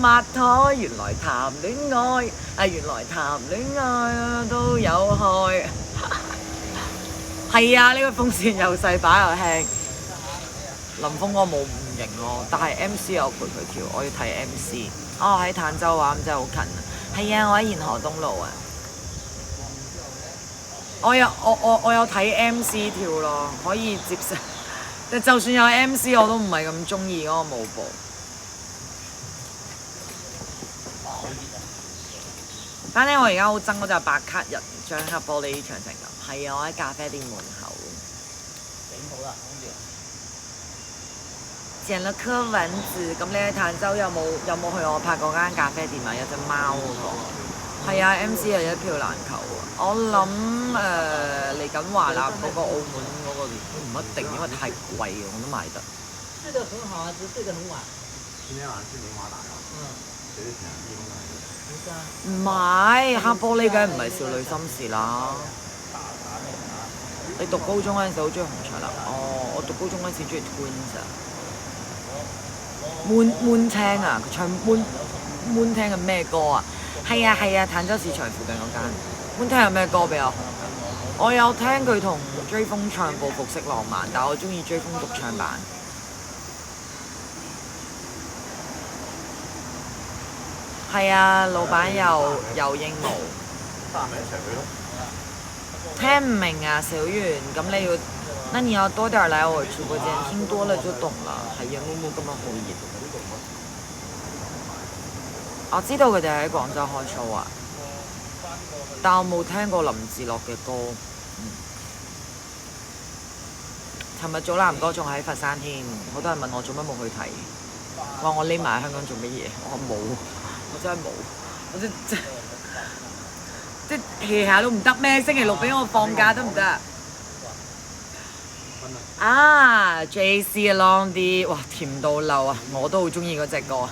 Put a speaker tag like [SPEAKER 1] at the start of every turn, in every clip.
[SPEAKER 1] 抹台，原來談戀愛原來談戀愛都有害。係啊，呢、個風扇又細把又輕。林峰我冇唔型咯，但係 MC 有陪佢跳，我要睇 MC。哦，喺坦洲啊，咁真係好近啊。係啊，我喺延河東路啊。我有睇 MC 跳咯，可以接受。但就算有 MC 我都唔係咁中意嗰個舞步。反正我而家好憎嗰隻白卡人將黑玻璃長成咁。係啊，我喺咖啡店門口。
[SPEAKER 2] 整好啦，跟住。
[SPEAKER 1] 剪了顆蚊子，咁你喺坦洲有冇去我拍嗰間咖啡店啊？有隻貓嗰個。係啊 ，MC 係一票難求啊！我諗嚟緊華納嗰個澳門嗰個唔一定，因為太貴啊，我都買得。
[SPEAKER 2] 睡得很好啊，只是睡得很晚。
[SPEAKER 3] 今天晚上去明華打㗎。誰的錢啊？義工嚟嘅。
[SPEAKER 2] 不是啊。
[SPEAKER 1] 唔係黑玻璃，梗係唔係少女心事啦。你讀高中嗰陣時好中意紅牆啦？哦，我讀高中嗰陣時中意 Twins 啊。Moon 聽啊，佢唱 Moon 聽嘅咩歌啊？係啊係啊，坦洲市場附近嗰間。Moon 聽有咩歌比較紅？我有聽佢同追風唱《報復式浪漫》，但我中意追風獨唱版。係啊，老闆有鸚鵡。
[SPEAKER 3] 三咪一齊去咯。
[SPEAKER 1] 聽唔明啊，小圓，咁你要，那你要多點來我直播間，聽多了就懂了。係啊，冇咁樣好熱。我知道佢哋喺廣州開 show 啊，但我冇聽過林志樂嘅歌。尋日祖藍哥仲喺佛山添，好多人問我做乜冇去睇，話我匿埋喺香港做乜嘢？我冇，我真係冇，我即係 hea 下都唔得咩？星期六俾我放假得唔得？啊 ，JC Along 啲，哇甜到漏啊！我都好中意嗰隻歌。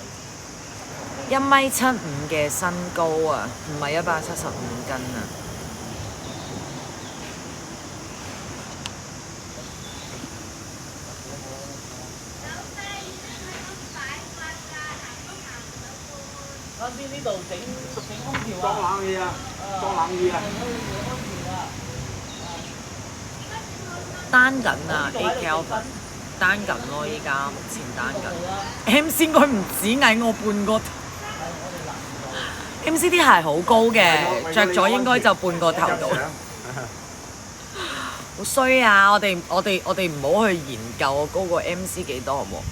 [SPEAKER 1] 1.75米嘅身高啊，唔係175斤啊。
[SPEAKER 2] 啱先呢度整空調啊！
[SPEAKER 3] 裝冷氣啊！裝冷氣啊！
[SPEAKER 1] 單緊啊 ，AKL 單緊咯，依家目前單緊。MC 應該唔止矮我半個頭。MC 啲鞋好高嘅，着咗應該就半個頭度。好衰啊！我哋唔好去研究高過 MC 幾多好唔好？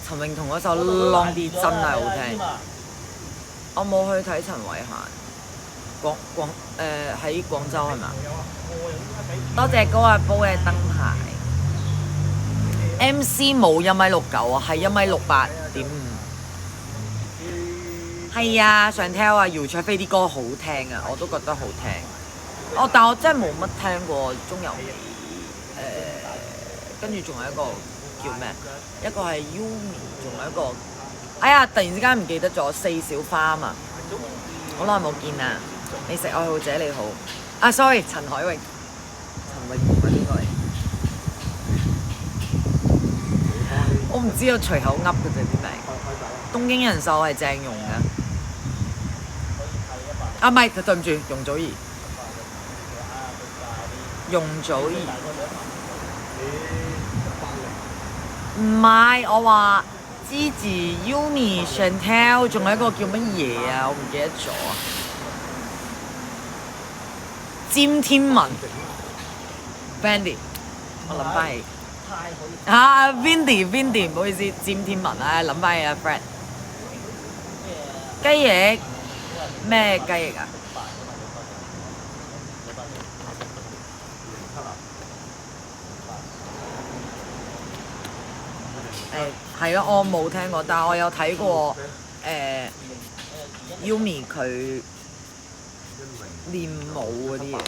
[SPEAKER 1] 陳詠彤嗰首《Long D》真係好聽。我冇去睇陳慧嫻，喺廣州係嘛？多謝高阿煲嘅燈牌。MC 冇1.69米啊，係1.68.5米。係啊，上聽話姚焯菲啲歌好聽啊，我都覺得好聽。但我真係冇乜聽過鍾柔美，跟住仲有一個叫咩？一個係 Yumi， 仲有一個，哎呀，突然之間唔記得咗4小花啊嘛，好耐冇見啦！美食愛好者你好，啊 sorry， 陳海榮，陳詠彤啊應該係，我唔知我隨口噏嘅啫啲名。東京人壽係鄭融嘅。啊，唔係，對唔住，容祖兒。容祖兒。唔係，我話 Gigi、Yumi、Chantel， 仲有一個叫乜嘢啊？我唔記得咗啊。詹天文 ，Vandy， 我諗翻起。啊 ，Vindy， 唔好意思，詹天文啊，諗翻起阿 Fred。雞翼咩雞翼啊？係咯，我冇聽過，但係我有睇過Yumi 佢練舞嗰啲嘢。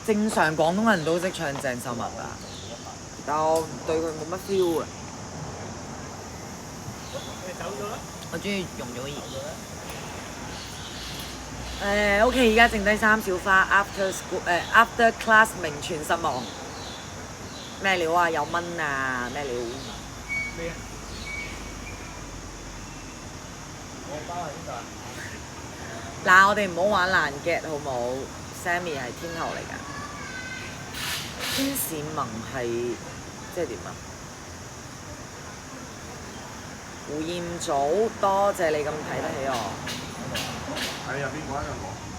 [SPEAKER 1] 正常廣東人都識唱鄭秀文吧，但我對佢冇乜 feel 啊。我中意容祖兒。OK， 而家剩低3小花 after school，after class 名存實亡。咩料啊？有蚊啊？咩料？
[SPEAKER 2] 咩啊？我包喺邊度啊？
[SPEAKER 1] 嗱，我哋唔好玩爛 get 好冇 ？Sammy 係天后嚟㗎，天使盟係即係點啊？胡彥祖，多謝你咁睇得起我。
[SPEAKER 3] 係啊，邊個喺度講？